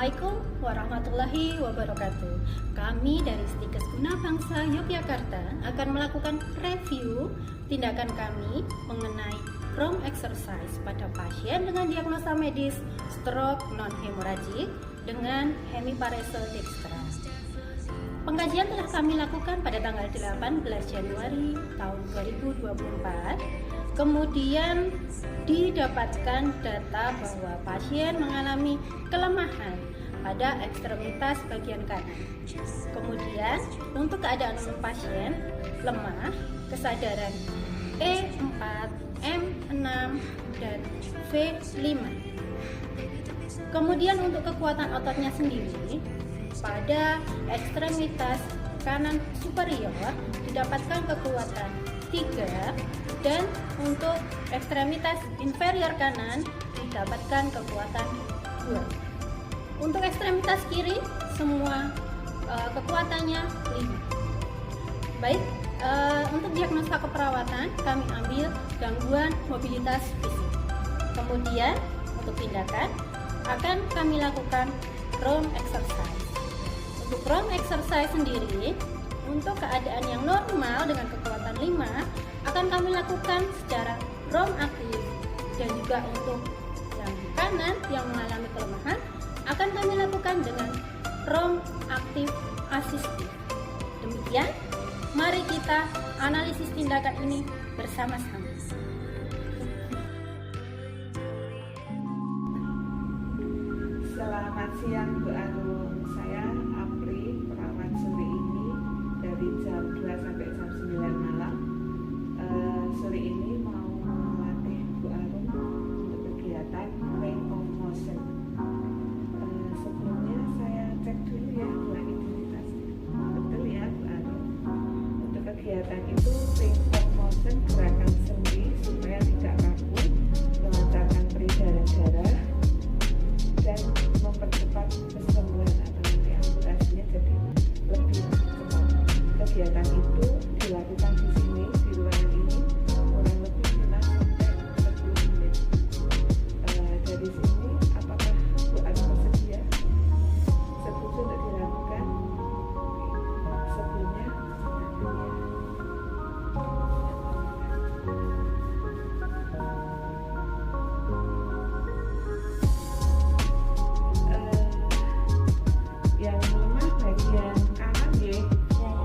Assalamualaikum warahmatullahi wabarakatuh. Kami dari Stikes Guna Bangsa Yogyakarta akan melakukan review tindakan kami mengenai Chrome exercise pada pasien dengan diagnosa medis stroke non-hemoragik dengan hemiparesil dextra. Pengkajian telah kami lakukan pada tanggal 18 Januari tahun 2024. Kemudian didapatkan data bahwa pasien mengalami kelemahan pada ekstremitas bagian kanan. Kemudian untuk keadaan umum pasien lemah, kesadaran E4, M6, dan V5. Kemudian untuk kekuatan ototnya sendiri, pada ekstremitas kanan superior didapatkan kekuatan 3, dan untuk ekstremitas inferior kanan didapatkan kekuatan 2. Untuk ekstremitas kiri semua kekuatannya 5. Baik, untuk diagnosa keperawatan kami ambil gangguan mobilitas fisik. Kemudian untuk tindakan akan kami lakukan Chrome exercise. Untuk Chrome exercise sendiri, untuk keadaan yang normal dengan kekuatan 5 akan kami lakukan secara Chrome aktif, dan juga untuk yang kanan yang mengalami kelemahan akan kami lakukan dengan Chrome aktif asistif. Demikian, mari kita analisis tindakan ini bersama-sama. Selamat siang Bu Arum, saya Apri, perawat sore ini dari jam 2 sampai jam 9 malam. Sore ini mau melatih Bu Arum untuk kegiatan range of motion. Sebelumnya saya cek dulu ya dua identitasnya. Betul ya Bu Arum. Untuk kegiatan itu range of motion gerakan sendi supaya tidak kaku, melancarkan peredaran darah, dan mempercepat kesembuhan atau nanti amputasinya jadi lebih cepat. Kegiatan itu dilakukan di sini, di ruangan ini, kurang lebih 5 sampai 10 menit. Dari sini, apakah Bu Arum bersedia? Setuju untuk dilakukan? Sebelumnya, yang lemah bagian kanan ya,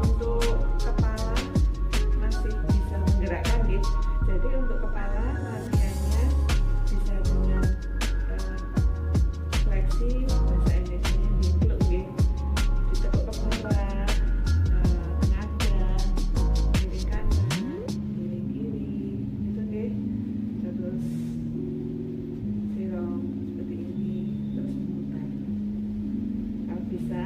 untuk kepala masih bisa menggerakkan ya. Jadi untuk kepala latihannya bisa dengan fleksi, bahasa Indonesia dingkluk ya, ditekuk ke bawah, ngada, miring kanan, miring kiri, itu deh, terus sirong seperti ini, terus memutar. Kalau bisa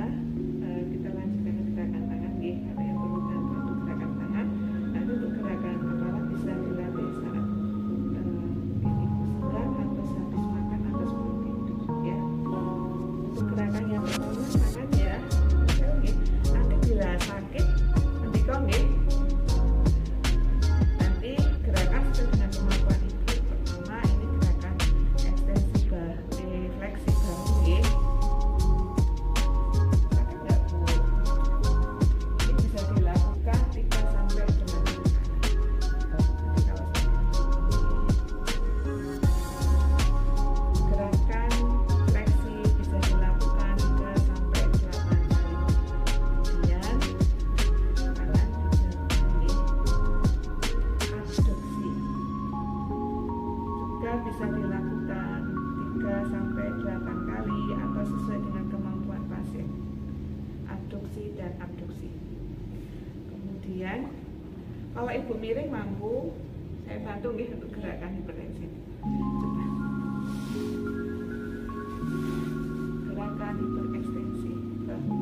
kita lanjutkan ke gerakan tangan ya, karena yang perlu bantuan untuk gerakan tangan. Nanti untuk gerakan kepala bisa dilatih saat ini sedang atau habis makan atau sebelum tidur ya. Untuk gerakan yang pertama tangan ya, oke. Nanti bila sakit nanti kau nggih. Nanti gerakan sesuai dengan kemampuan ibu. Pertama ini gerakan ekstensi fleksi bahu nggih. Ini bisa dilakukan 3 sampai 5 menit. Gerakan fleksi bisa dilakukan 3 sampai 8 kali. Kemudian tangan abduksi juga bisa dilakukan 3 sampai 8 kali atau sesuai dengan kemampuan pasien. Abduksi dan abduksi. Kemudian kalau ibu miring mampu, saya bantu nggih untuk gerakan hipertensi. Coba. Gerakan hiperekstensi bahu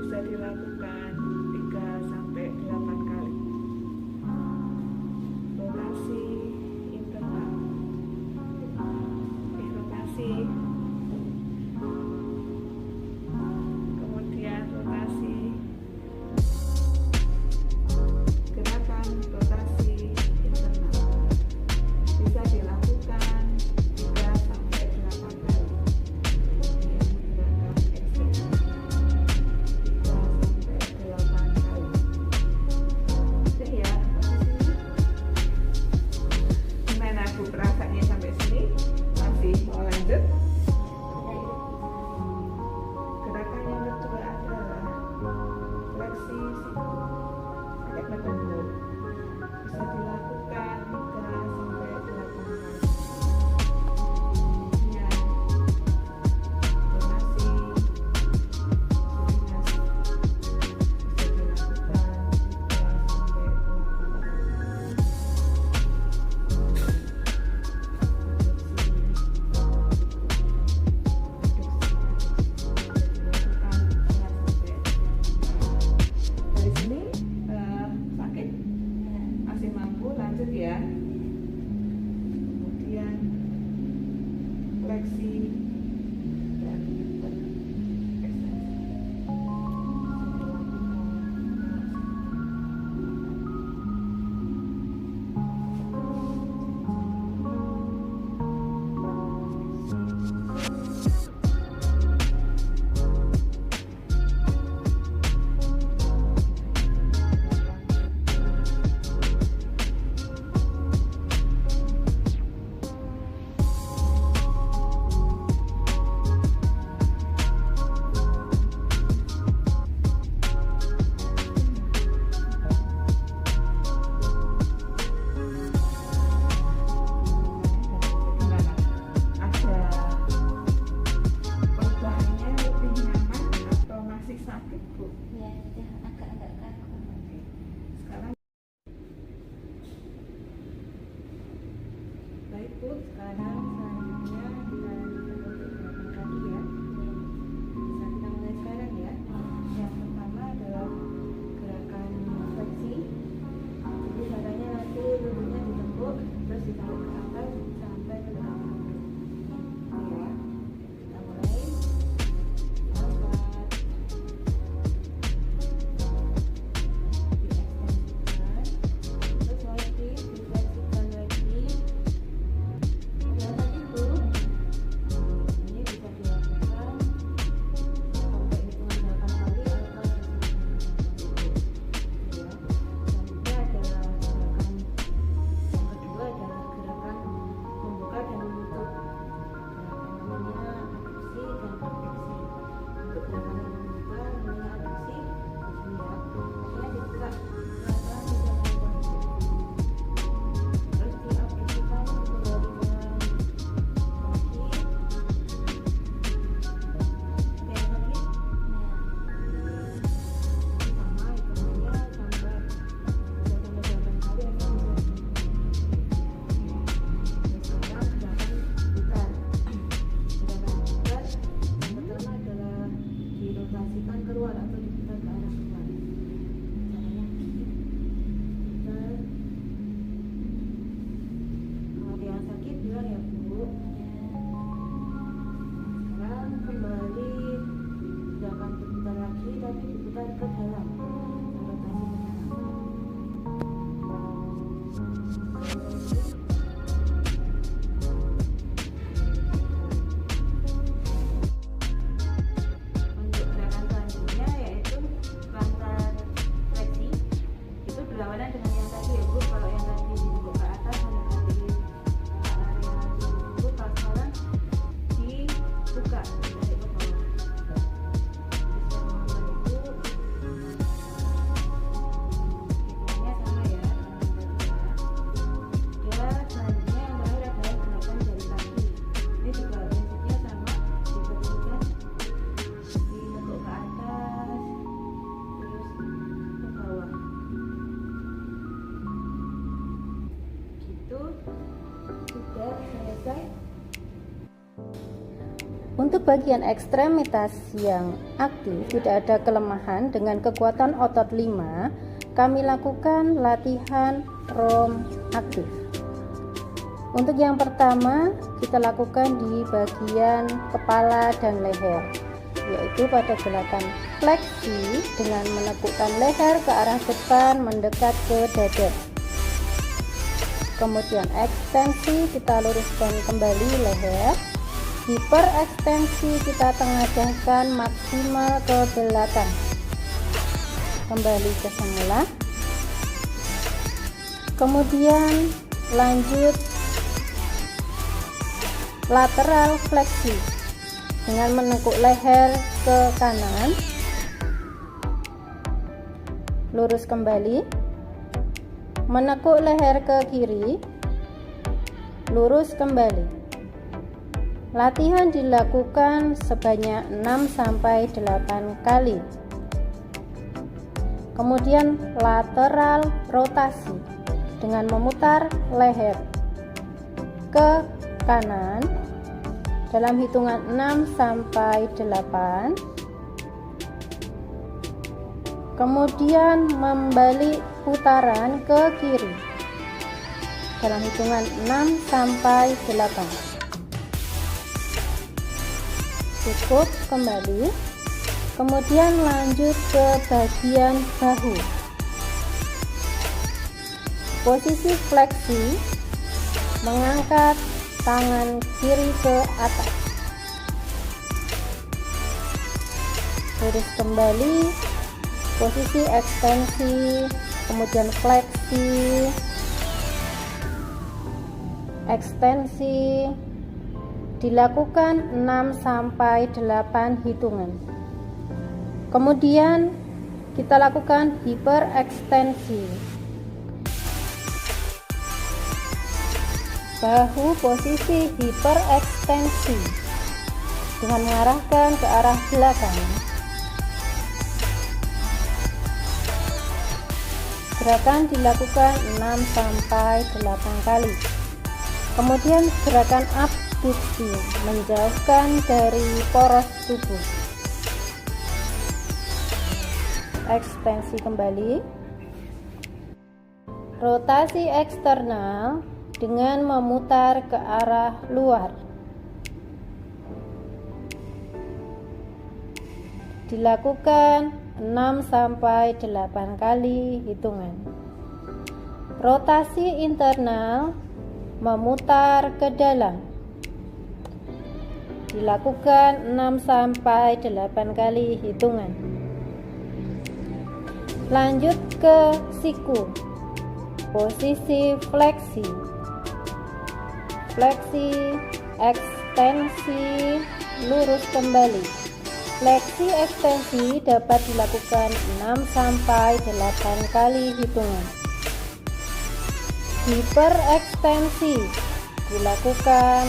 bisa dilakukan 3 sampai 8 kali. Rotasi internal. Rotasi. Kemudian rotasi, gerakan rotasi internal bisa dilakukan 3 sampai 8 kali. fleksi dan ekstensi. Baik Bu, sekarang selanjutnya kita lanjutkan untuk gerakan kaki ya. Bisa kita mulai sekarang ya. Yang pertama adalah gerakan fleksi. Jadi caranya nanti lututnya ditekuk, terus ditarik ke atas sampai ke dekat lutut. Ya, kita mulai. Angkat, diekstensikan, terus lagi difleksikan lagi. Ini bisa dilakukan sampai hitungan 8 kali atau ya. Selanjutnya adalah gerakan yang kedua adalah gerakan membuka dan menutup. Gerakan namanya abduksi dan konveksi. Untuk gerakan yang membuka namanya abduksi, ini ya. Artinya dibuka pelan-pelan hingga sampai terus diabduksikan kembalikan. Keluar atau diputar ke arah keluar. Caranya putar. Kalau ada yang sakit bilang ya Bu. Sekarang kembali gerakan diputar lagi, tapi diputar ke dalam. Rotasi ke dalam. Untuk gerakan selanjutnya yaitu lantar fleksi. Itu berlawanan dengan yang tadi ya Bu. Kalau yang tadi dibuka ke atas mendekati area tubuh, kalau sekarang dibuka dari ke bawah. Hitungannya sama ya dengan tadi ya. Dan selanjutnya yang terakhir adalah gerakan jari kaki. Ini juga prinsipnya sama, diberikan dibentuk ke atas terus ke bawah gitu. Sudah selesai. Untuk bagian ekstremitas yang aktif tidak ada kelemahan dengan kekuatan otot 5, kami lakukan latihan ROM aktif. Untuk yang pertama kita lakukan di bagian kepala dan leher, yaitu pada gerakan fleksi dengan menekukkan leher ke arah depan mendekat ke dada. Kemudian ekstensi, kita luruskan kembali leher. Hiperekstensi, kita tengadahkan maksimal ke belakang. Kembali ke semula. Kemudian lanjut lateral fleksi dengan menekuk leher ke kanan, lurus kembali, menekuk leher ke kiri, lurus kembali. Latihan dilakukan sebanyak 6-8 kali. Kemudian lateral rotasi dengan memutar leher ke kanan dalam hitungan 6-8. Kemudian membalik putaran ke kiri dalam hitungan 6-8. cukup kembali. Kemudian lanjut ke bagian bahu. Posisi fleksi, mengangkat tangan kiri ke atas. Lurus kembali, posisi ekstensi, kemudian fleksi, ekstensi, dilakukan 6-8 hitungan. Kemudian kita lakukan hiperekstensi. Bahu posisi hiperekstensi dengan mengarahkan ke arah belakang. Gerakan dilakukan 6-8 kali. Kemudian gerakan abduksi, menjauhkan dari poros tubuh. Ekstensi kembali. Rotasi eksternal dengan memutar ke arah luar. Dilakukan 6-8 kali hitungan. Rotasi internal memutar ke dalam. Dilakukan 6-8 kali hitungan. Lanjut ke siku. Posisi fleksi. Fleksi, ekstensi, lurus kembali. Fleksi ekstensi dapat dilakukan 6-8 kali hitungan. Hiperekstensi dilakukan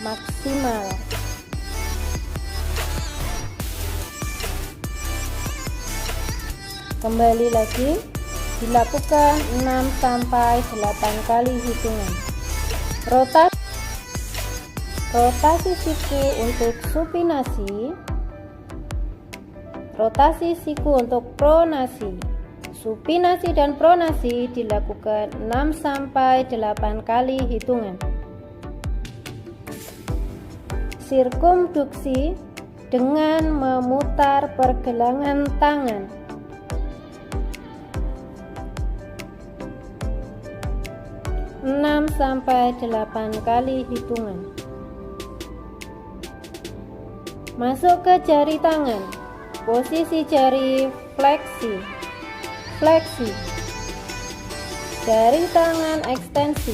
maksimal. Kembali lagi, dilakukan 6-8 kali hitungan. Rotasi siku untuk supinasi. Rotasi siku untuk pronasi. Supinasi dan pronasi dilakukan 6-8 kali hitungan. Sirkumduksi dengan memutar pergelangan tangan. 6-8 kali hitungan. Masuk ke jari tangan. Posisi jari fleksi. Fleksi. Jari tangan ekstensi.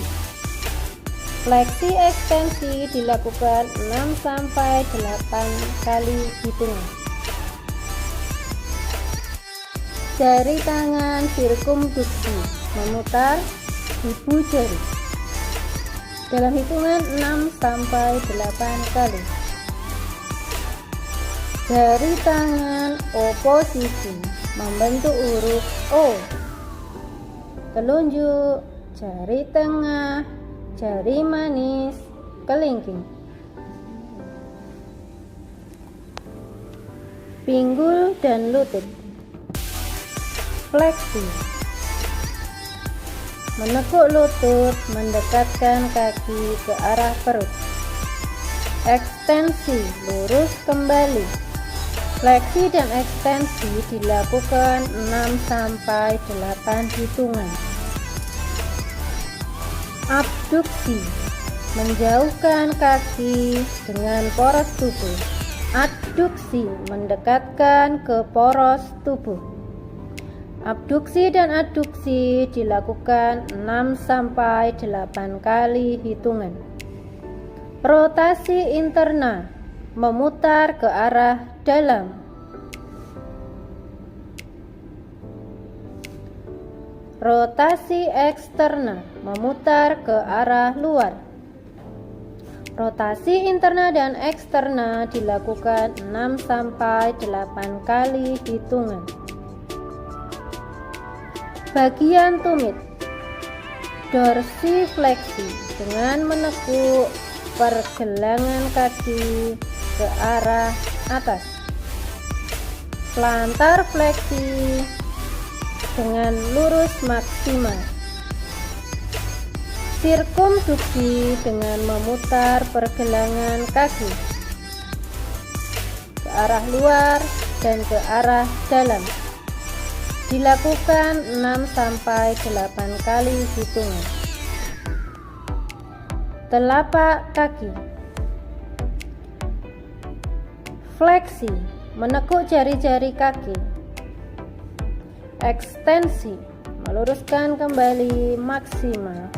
Fleksi ekstensi dilakukan 6-8 kali hitungan. Jari tangan sirkumduksi, memutar ibu jari dalam hitungan 6-8 kali. Jari tangan oposisi membentuk huruf O. Telunjuk, jari tengah, jari manis, kelingking. Pinggul dan lutut. Fleksi. Menekuk lutut, mendekatkan kaki ke arah perut. Ekstensi, lurus kembali. Fleksi dan ekstensi dilakukan 6-8 hitungan. Abduksi, menjauhkan kaki dengan poros tubuh. Adduksi, mendekatkan ke poros tubuh. Abduksi dan adduksi dilakukan 6-8 kali hitungan. Rotasi interna, memutar ke arah dalam. Rotasi eksterna, memutar ke arah luar. Rotasi interna dan eksterna dilakukan 6-8 kali hitungan. Bagian tumit. Dorsifleksi dengan menekuk pergelangan kaki ke arah atas. Plantar fleksi dengan lurus maksimal. Sirkumduksi dengan memutar pergelangan kaki. arah luar dan ke arah dalam. Dilakukan 6-8 kali hitungan. Telapak kaki. Fleksi, menekuk jari-jari kaki. Ekstensi, meluruskan kembali maksimal.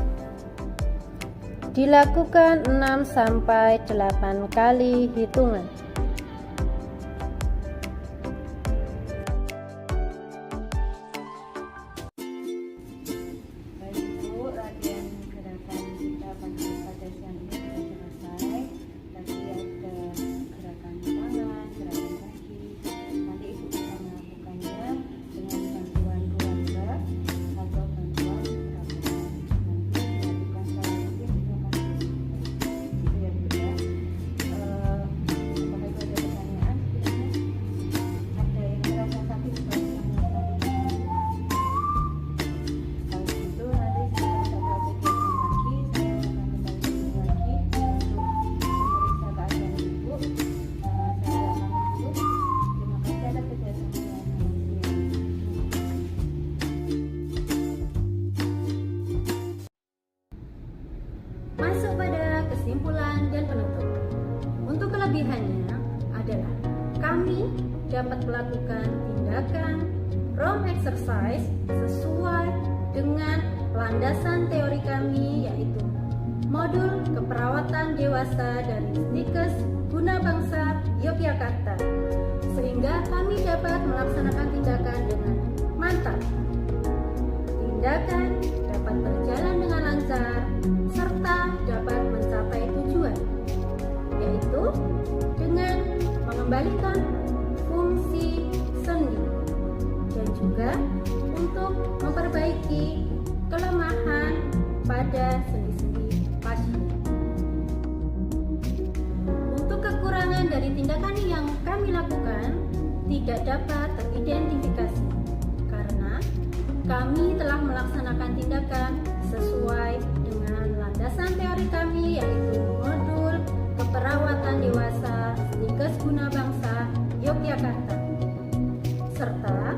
Dilakukan 6-8 kali hitungan. Baik Bu, latihan gerakan kita pada siang ini sudah selesai. Tadi ada gerakan tangan, gerakan kaki. Nanti Ibu bisa melakukannya dengan bantuan keluarga atau bantuan kerabat. Nanti dilakukan secara rutin 5 kali. Itu ya Bu ya. Apakah itu ada pertanyaan? Ada yang merasa sakit di bagian tadi? Kalau gitu nanti setelah satu aplikasi lagi, saya akan kembali lagi untuk memeriksa keadaan Ibu. Saya pamit dulu. Terima kasih atas kerjasamanya. Masuk pada kesimpulan dan penutup. Untuk kelebihannya adalah kami dapat melakukan tindakan ROM exercise sesuai dengan landasan teori kami, yaitu modul keperawatan dewasa dari Stikes Guna Bangsa Yogyakarta, sehingga kami dapat melaksanakan tindakan dengan mantap. Tindakan dapat berjalan dengan lancar serta dapat mencapai tujuan, yaitu dengan mengembalikan fungsi sendi dan juga untuk memperbaiki kelemahan pada sendi-sendi pasien. Untuk kekurangan dari tindakan yang kami lakukan tidak dapat teridentifikasi karena kami telah melaksanakan tindakan sesuai dengan landasan teori kami, yaitu modul keperawatan dewasa Stikes Guna Bangsa Yogyakarta, serta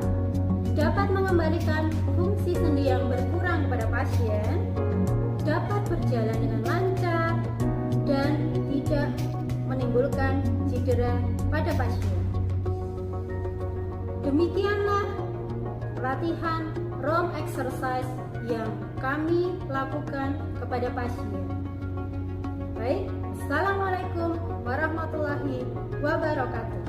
dapat mengembalikan fungsi sendi yang berkurang kepada pasien, dapat berjalan dengan lancar, dan tidak menimbulkan cedera pada pasien. Demikianlah latihan ROM exercise yang kami lakukan kepada pasien. Baik, Assalamualaikum warahmatullahi wabarakatuh.